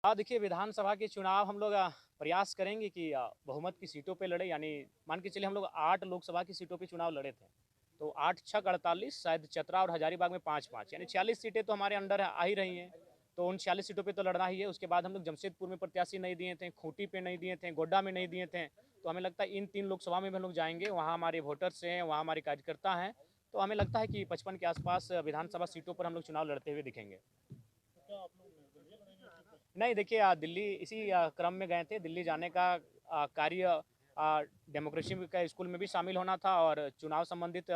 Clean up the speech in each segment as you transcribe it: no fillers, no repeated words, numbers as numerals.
हाँ, देखिए विधानसभा के चुनाव हम लोग प्रयास करेंगे कि बहुमत की सीटों पे लड़े यानी मान के चलिए हम लोग 8 लोकसभा की सीटों पे चुनाव लड़े थे। तो 8 छक 48 शायद चतरा और हजारीबाग में 5-5 यानी 46 सीटें तो हमारे अंडर आ ही रही हैं। तो उन 46 सीटों पे तो लड़ना ही है। उसके बाद हम लोग जमशेदपुर में प्रत्याशी नहीं दिए थे, खूंटी पे नहीं दिए थे, गोड्डा में नहीं दिए थे। तो हमें लगता है इन 3 लोकसभा में भी हम लोग जाएँगे, वहाँ हमारे वोटर्स हैं, वहाँ हमारे कार्यकर्ता हैं। तो हमें लगता है कि 55 के आसपास विधानसभा सीटों पर हम लोग चुनाव लड़ते हुए दिखेंगे। नहीं देखिए दिल्ली इसी क्रम में गए थे। दिल्ली जाने का कार्य डेमोक्रेसी का स्कूल में भी शामिल होना था और चुनाव संबंधित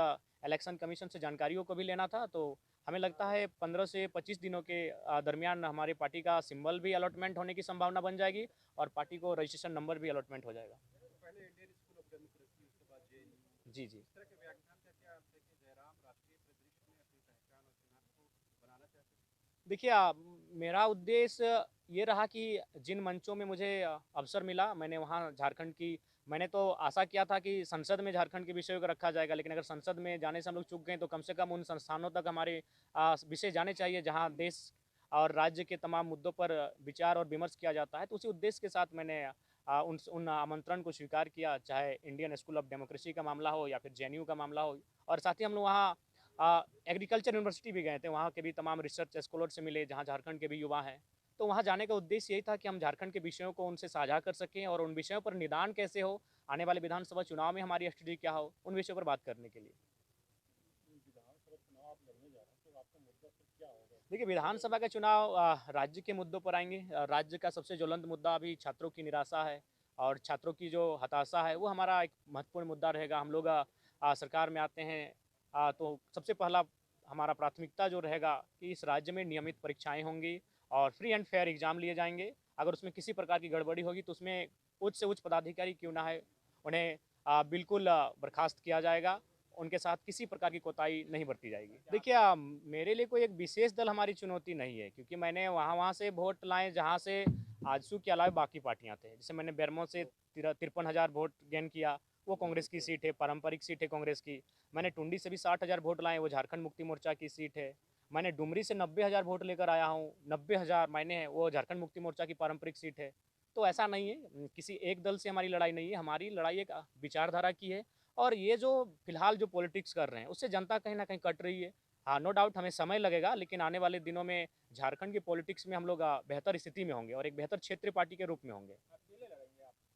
इलेक्शन कमीशन से जानकारियों को भी लेना था। तो हमें लगता है 15 से 25 दिनों के दरमियान हमारी पार्टी का सिंबल भी अलॉटमेंट होने की संभावना बन जाएगी और पार्टी को रजिस्ट्रेशन नंबर भी अलॉटमेंट हो जाएगा। पहले इंडियन स्कूल ऑफ डेमोक्रेसी, उसके बाद जेएनयू। जी जी। इस तरह के व्याख्यान करके आप देखिए जयराम राष्ट्रीय परिदृश्य में अपनी पहचान और शिनाख्त को बनाना चाहते हैं। देखिए मेरा उद्देश्य ये रहा कि जिन मंचों में मुझे अवसर मिला मैंने वहाँ झारखंड की मैंने तो आशा किया था कि संसद में झारखंड के विषयों को रखा जाएगा, लेकिन अगर संसद में जाने से हम लोग चूक गए तो कम से कम उन संस्थानों तक हमारे विषय जाने चाहिए जहाँ देश और राज्य के तमाम मुद्दों पर विचार और विमर्श किया जाता है। तो उसी उद्देश्य के साथ मैंने उन आमंत्रण को स्वीकार किया, चाहे इंडियन स्कूल ऑफ डेमोक्रेसी का मामला हो या फिर जेएनयू का मामला हो। और साथ ही हम लोग वहाँ एग्रीकल्चर यूनिवर्सिटी भी गए थे, वहाँ के भी तमाम रिसर्च स्कॉलर से मिले जहाँ झारखंड के भी युवा हैं। तो वहाँ जाने का उद्देश्य यही था कि हम झारखंड के विषयों को उनसे साझा कर सकें और उन विषयों पर निदान कैसे हो, आने वाले विधानसभा चुनाव में हमारी स्टडी क्या हो, उन विषयों पर बात करने के लिए। विधानसभा चुनाव आप लड़ने जा रहे हैं, तो आपका मुद्दा फिर क्या होगा? देखिए विधानसभा का चुनाव राज्य के मुद्दों पर आएंगे। राज्य का सबसे ज्वलंत मुद्दा अभी छात्रों की निराशा है और छात्रों की जो हताशा है वो हमारा एक महत्वपूर्ण मुद्दा रहेगा। हम लोग सरकार में आते हैं तो सबसे पहला हमारा प्राथमिकता जो रहेगा कि इस राज्य में नियमित परीक्षाएं होंगी और फ्री एंड फेयर एग्जाम लिए जाएंगे। अगर उसमें किसी प्रकार की गड़बड़ी होगी तो उसमें उच्च से उच्च पदाधिकारी क्यों ना है उन्हें बिल्कुल बर्खास्त किया जाएगा। उनके साथ किसी प्रकार की कोताही नहीं बरती जाएगी। देखिए मेरे लिए कोई एक विशेष दल हमारी चुनौती नहीं है, क्योंकि मैंने वहाँ वहाँ से वोट लाए जहाँ से आजसू के अलावा बाकी पार्टियाँ थे। जैसे मैंने बेरमो से 53,000 वोट गेन किया, वो कांग्रेस की सीट है, पारंपरिक सीट है कांग्रेस की। मैंने टुंडी से भी 60,000 वोट लाए, वो झारखंड मुक्ति मोर्चा की सीट है। मैंने डुमरी से 90,000 वोट लेकर आया हूँ, 90,000 मैंने है, वो झारखंड मुक्ति मोर्चा की पारंपरिक सीट है। तो ऐसा नहीं है, किसी एक दल से हमारी लड़ाई नहीं है, हमारी लड़ाई एक विचारधारा की है। और ये जो फिलहाल जो पॉलिटिक्स कर रहे हैं उससे जनता कहीं ना कहीं कट रही है। हाँ, नो डाउट हमें समय लगेगा, लेकिन आने वाले दिनों में झारखंड की पॉलिटिक्स में हम लोग बेहतर स्थिति में होंगे और एक बेहतर क्षेत्रीय पार्टी के रूप में होंगे।